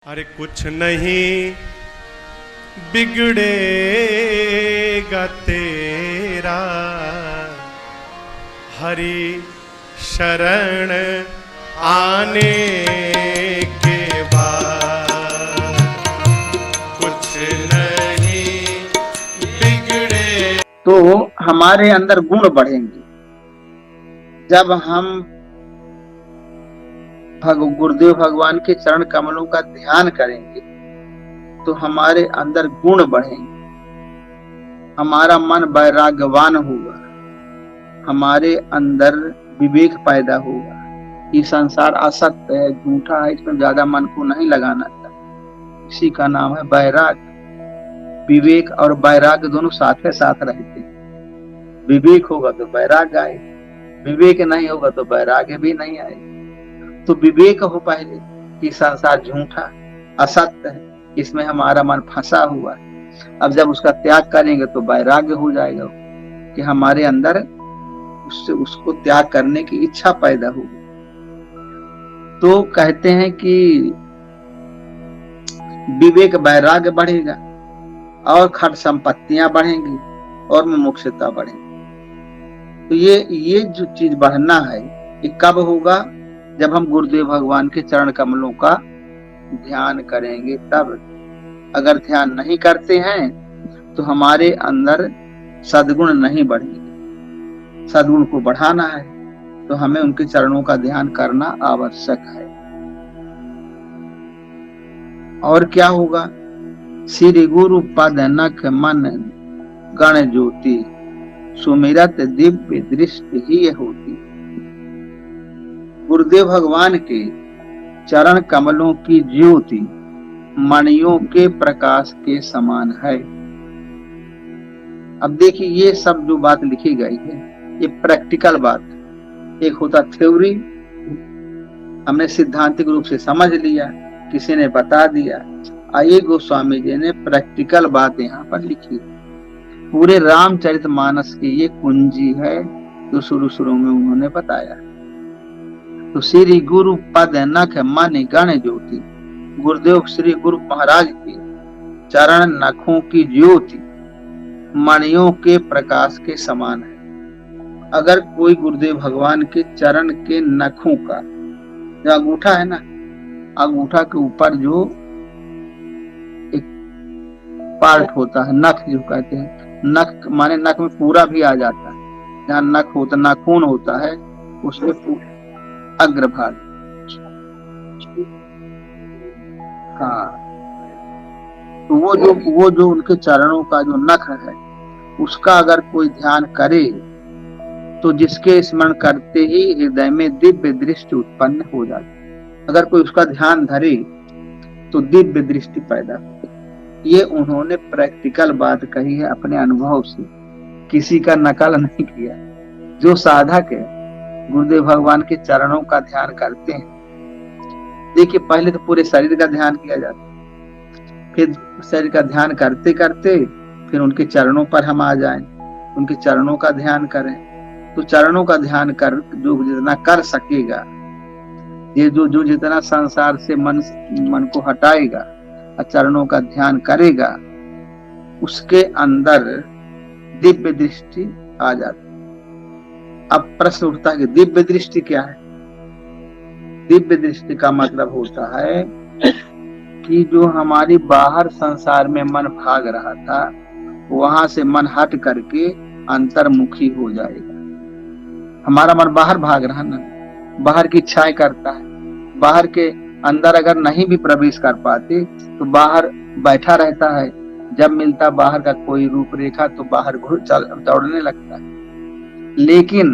अरे कुछ नहीं बिगड़ेगा तेरा, हरि शरण आने के बाद कुछ नहीं बिगड़े। तो हमारे अंदर गुण बढ़ेंगे जब हम गुरुदेव भगवान के चरण कमलों का ध्यान करेंगे, तो हमारे अंदर गुण बढ़ेंगे, हमारा मन वैराग्यवान होगा, हमारे अंदर विवेक पैदा होगा। ये संसार असत्य है, झूठा है, इसमें ज्यादा मन को नहीं लगाना चाहिए। इसी का नाम है वैराग्य। विवेक और वैराग्य दोनों साथ साथ रहते हैं। विवेक होगा तो वैराग्य आए, विवेक नहीं होगा तो वैराग्य भी नहीं आएगा। तो विवेक हो पहले कि संसार झूठा असत्य है, इसमें हमारा मन फंसा हुआ है। अब जब उसका त्याग करेंगे तो वैराग्य हो जाएगा कि हमारे अंदर उसको त्याग करने की इच्छा पैदा होगी। तो कहते हैं कि विवेक वैराग्य बढ़ेगा और खट संपत्तियां बढ़ेंगी और मुमुक्षुता बढ़ेगी। तो ये जो चीज बढ़ना है, ये कब होगा? जब हम गुरुदेव भगवान के चरण कमलों का ध्यान करेंगे तब। अगर ध्यान नहीं करते हैं तो हमारे अंदर सद्गुण नहीं बढ़ेंगे। सद्गुण को बढ़ाना है तो हमें उनके चरणों का ध्यान करना आवश्यक है। और क्या होगा? श्री गुरु पद नख मन गण ज्योति, सुमिरत दिव्य दृष्टि ही होती। गुरुदेव भगवान के चरण कमलों की ज्योति मणियों के प्रकाश के समान है। अब देखिए, ये सब जो बात लिखी गई है ये प्रैक्टिकल बात है। एक होता थ्योरी, हमने सिद्धांतिक रूप से समझ लिया, किसी ने बता दिया। आइए गोस्वामी जी ने प्रैक्टिकल बात यहाँ पर लिखी। पूरे रामचरितमानस की ये कुंजी है जो शुरू में उन्होंने बताया। तो श्री गुरु पद नख मन गण ज्योति, गुरुदेव श्री गुरु महाराज के चरण नखों की ज्योति मणियों के प्रकाश के समान है। अगर कोई गुरुदेव भगवान के चरण के नखों का, जो अंगूठा है ना, अंगूठा के ऊपर जो एक पार्ट होता है, नख जो कहते हैं, नख माने नख में पूरा भी आ जाता है। जहाँ नख होता, नाखून होता है, उसके अग्रभाग, हाँ, तो वो जो उनके चरणों का जो नख है, उसका अगर कोई ध्यान करे तो जिसके स्मरण करते ही हृदय में दिव्य दृष्टि उत्पन्न हो जाती। अगर कोई उसका ध्यान धरे तो दिव्य दृष्टि पैदा हो। ये उन्होंने प्रैक्टिकल बात कही है, अपने अनुभव से, किसी का नकल नहीं किया। जो साधक है गुरुदेव भगवान के चरणों का ध्यान करते हैं, देखिए पहले तो पूरे शरीर का ध्यान किया जाता है, फिर शरीर का ध्यान करते करते फिर उनके चरणों पर हम आ जाएं, उनके चरणों का ध्यान करें। तो चरणों का ध्यान कर जो जितना कर सकेगा, ये जो जितना संसार से मन को हटाएगा और चरणों का ध्यान करेगा, उसके अंदर दिव्य दृष्टि आ जाती। अब प्रश्न उठता है कि दिव्य दृष्टि क्या है? दिव्य दृष्टि का मतलब होता है कि जो हमारी बाहर संसार में मन भाग रहा था, वहां से मन हट करके अंतर्मुखी हो जाएगा। हमारा मन बाहर भाग रहा ना, बाहर की इच्छाएं करता है, बाहर के अंदर अगर नहीं भी प्रवेश कर पाते तो बाहर बैठा रहता है। जब मिलता बाहर का कोई रूपरेखा तो बाहर दौड़ने लगता है। लेकिन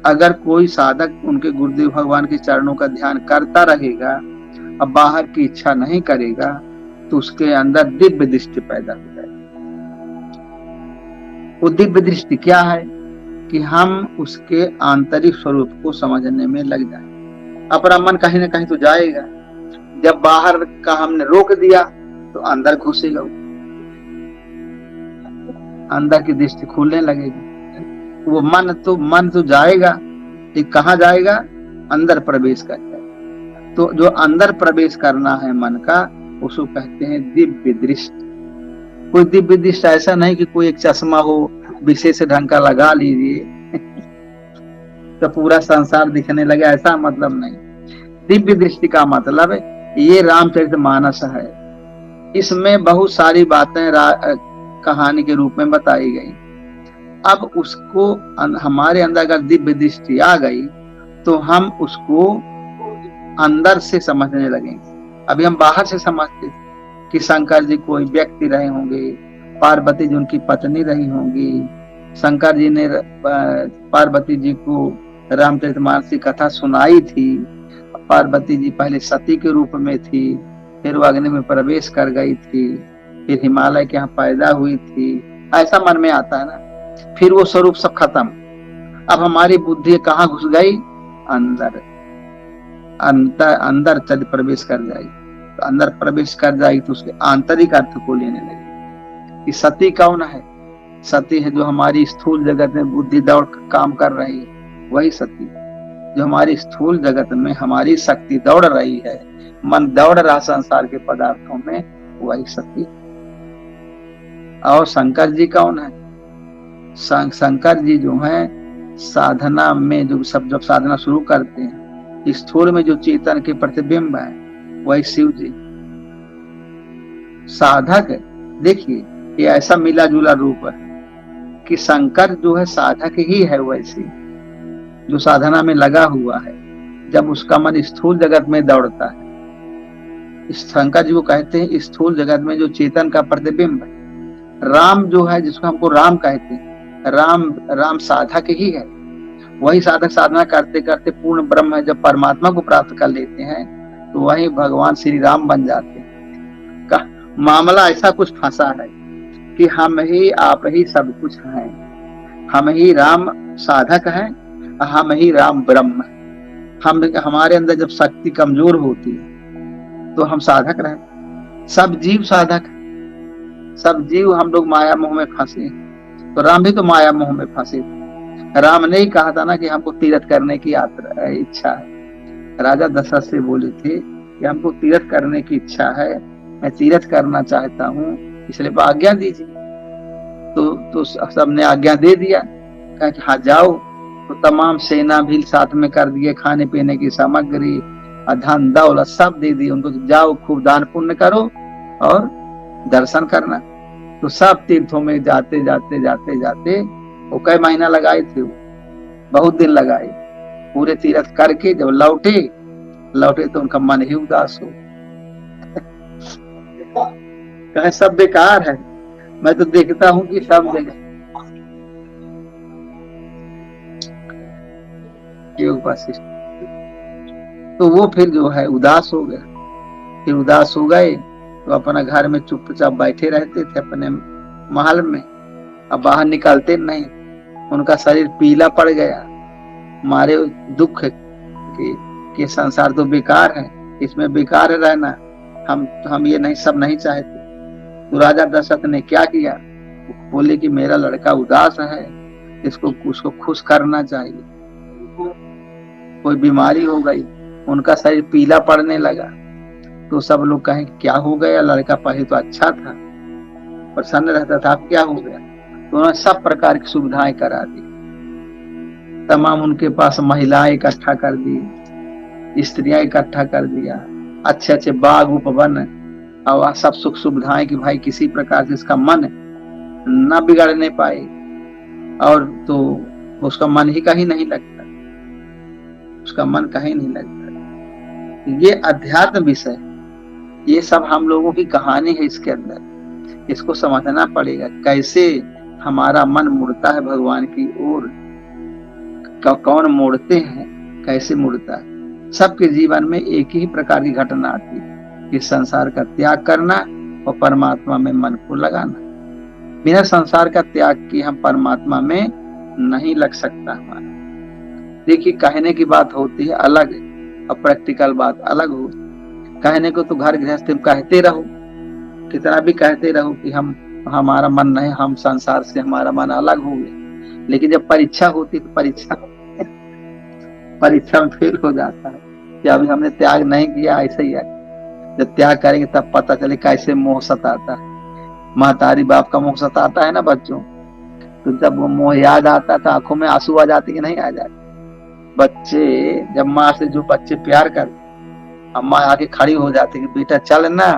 अगर कोई साधक उनके गुरुदेव भगवान के चरणों का ध्यान करता रहेगा, अब बाहर की इच्छा नहीं करेगा, तो उसके अंदर दिव्य दृष्टि पैदा हो जाएगी। वो दिव्य दृष्टि क्या है? कि हम उसके आंतरिक स्वरूप को समझने में लग जाए। अपना मन कहीं ना कहीं तो जाएगा। जब बाहर का हमने रोक दिया तो अंदर घुसेगा, अंदर की दृष्टि खुलने लगेगी। वो मन तो जाएगा, कहाँ जाएगा? अंदर प्रवेश कर जाएगा। तो जो अंदर प्रवेश करना है मन का, उसको कहते हैं दिव्य दृष्टि। कोई दिव्य दृष्टि ऐसा नहीं कि कोई एक चश्मा हो विशेष ढंग का लगा लीजिए तो पूरा संसार दिखने लगे, ऐसा मतलब नहीं। दिव्य दृष्टि का मतलब ये रामचरितमानस है। इसमें बहुत सारी बातें कहानी के रूप में बताई गई। अब उसको हमारे अंदर अगर दिव्य दृष्टि आ गई तो हम उसको अंदर से समझने लगेंगे। अभी हम बाहर से समझते कि शंकर जी कोई व्यक्ति रहे होंगे, पार्वती जी उनकी पत्नी रही होंगी, शंकर जी ने पार्वती जी को रामचरितमानस की कथा सुनाई थी, पार्वती जी पहले सती के रूप में थी, फिर वो अग्नि में प्रवेश कर गई थी, फिर हिमालय के यहाँ पैदा हुई थी, ऐसा मन में आता है ना। फिर वो स्वरूप सब खत्म। अब हमारी बुद्धि कहाँ घुस गई? अंदर, अंदर चल प्रवेश कर जाएगी। तो अंदर प्रवेश कर जाएगी तो उसके आंतरिक अर्थ को लेने लगेगी कि सती कौन है? सती है जो हमारी स्थूल जगत में बुद्धि दौड़ काम कर रही है, वही सती। जो हमारी स्थूल जगत में हमारी शक्ति दौड़ रही है, मन दौड़ रहा संसार के पदार्थों में, वही सती। और शंकर जी कौन है? शंकर जी जो है साधना में जो सब जब साधना शुरू करते हैं, स्थूल में जो चेतन के प्रतिबिंब है, वही शिव जी। साधक देखिए ये ऐसा मिला जुला रूप है कि शंकर जो है साधक ही है, वैसे जो साधना में लगा हुआ है। जब उसका मन स्थूल जगत में दौड़ता है, शंकर जी को कहते हैं स्थूल जगत में जो चेतन का प्रतिबिंब है। राम जो है जिसको हमको राम कहते हैं, राम साधक ही है। वही साधक साधना करते करते पूर्ण ब्रह्म जब परमात्मा को प्राप्त कर लेते हैं तो वही भगवान श्री राम बन जाते हैं। का मामला ऐसा कुछ फंसा है कि हम ही आप ही सब कुछ हैं, हम ही राम साधक हैं, हम ही राम ब्रह्म। हम हमारे अंदर जब शक्ति कमजोर होती है तो हम साधक रहे। सब जीव साधक, सब जीव हम लोग माया मोह में फंसे, तो राम भी तो माया मोह में फंसे। राम ने ही कहा था ना कि हमको तीर्थ करने की इच्छा है। राजा दशरथ से बोले थे कि हमको तीर्थ करने की इच्छा है, मैं तीर्थ करना चाहता हूँ, इसलिए आज्ञा दीजिए। तो सबने आज्ञा दे दिया, कहा कि हाँ जाओ। तो तमाम सेना भी साथ में कर दिए, खाने पीने की सामग्री, धन दौलत सब दे दी उनको। जाओ खूब दान पुण्य करो और दर्शन करना। तो सब तीर्थों में जाते जाते जाते जाते वो कई महीना लगाए थे, वो बहुत दिन लगाए। पूरे तीर्थ करके जब लौटे तो उनका मन ही उदास हो कहे सब बेकार है, मैं तो देखता हूँ कि सब जगह तो वो फिर जो है उदास हो गया। फिर उदास हो गए तो अपना घर में चुपचाप बैठे रहते थे अपने महल में, अब बाहर निकलते नहीं। उनका शरीर पीला पड़ गया, मारे दुख कि संसार तो बेकार है, इसमें बेकार है रहना, हम ये नहीं सब नहीं चाहते। तो राजा दशरथ ने क्या किया, बोले कि मेरा लड़का उदास है, उसको खुश करना चाहिए। कोई बीमारी हो गई, उनका शरीर पीला पड़ने लगा, तो सब लोग कहें क्या हो गया, लड़का पहले तो अच्छा था, प्रसन्न रहता था, अब क्या हो गया। तो उन्होंने सब प्रकार की सुविधाएं करा दी, तमाम उनके पास महिलाएं इकट्ठा कर दी, स्त्रियां इकट्ठा कर दिया, अच्छे अच्छे बाग उपवन और सब सुख सुविधाएं कि भाई किसी प्रकार से इसका मन न बिगड़ने पाए। और तो उसका मन ही कहीं नहीं लगता, उसका मन कहीं नहीं लगता। ये अध्यात्म विषय, ये सब हम लोगों की कहानी है इसके अंदर। इसको समझना पड़ेगा कैसे हमारा मन मुड़ता है भगवान की ओर, कौन मोड़ते हैं, कैसे मुड़ता है। सबके जीवन में एक ही प्रकार की घटना आती है कि संसार का त्याग करना और परमात्मा में मन को लगाना। बिना संसार का त्याग किए हम परमात्मा में नहीं लग सकता हमारा। देखिए कहने की बात होती है अलग और प्रैक्टिकल बात अलग हो। कहने को तो घर गृहस्थ कहते रहो, कितना भी कहते रहो कि हमारा मन नहीं, हम संसार से हमारा मन अलग हो गया, लेकिन जब परीक्षा होती तो परीक्षा में फेल हो जाता है। कि अभी हमने त्याग नहीं किया, ऐसे ही है। जब त्याग करेंगे तब पता चले कैसे मोह सताता है। महतारी बाप का मोह सताता है ना बच्चों, तो जब वो मोह याद आता तो आंखों में आंसू आ जाते कि नहीं आ जाते। बच्चे जब माँ से जो बच्चे प्यार करते, अम्मा आके खड़ी हो जाती कि बेटा चल ना,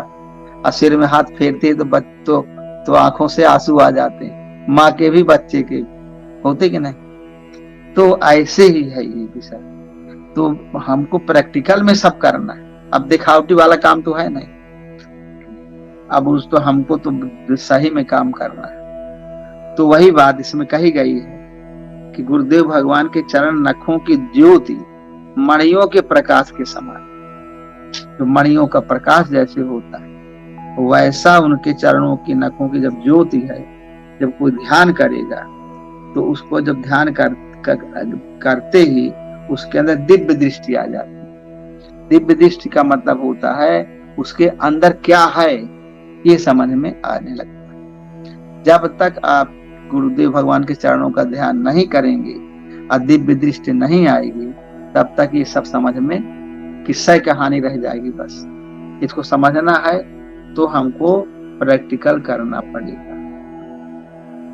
और सिर में हाथ फेरते तो आंखों से आंसू आ जाते, माँ के भी बच्चे के होते कि नहीं। तो ऐसे ही है ये विषय। तो हमको प्रैक्टिकल में सब करना है, अब दिखावटी वाला काम तो है नहीं। अब उस तो हमको तो सही में काम करना है। तो वही बात इसमें कही गई है कि गुरुदेव भगवान के चरण नखों की ज्योति मणियों के प्रकाश के समान, तो मणियों का प्रकाश जैसे होता है वैसा उनके चरणों की नखों की जब ज्योति है, जब कोई ध्यान करेगा तो उसको जब ध्यान करते ही उसके अंदर दिव्य दृष्टि आ जाती है। दिव्य दृष्टि का मतलब होता है उसके अंदर क्या है ये समझ में आने लगता है। जब तक आप गुरुदेव भगवान के चरणों का ध्यान नहीं करेंगे और दिव्य दृष्टि नहीं आएगी, तब तक ये सब समझ में किस्सा कहानी रह जाएगी। बस इसको समझना है तो हमको प्रैक्टिकल करना पड़ेगा।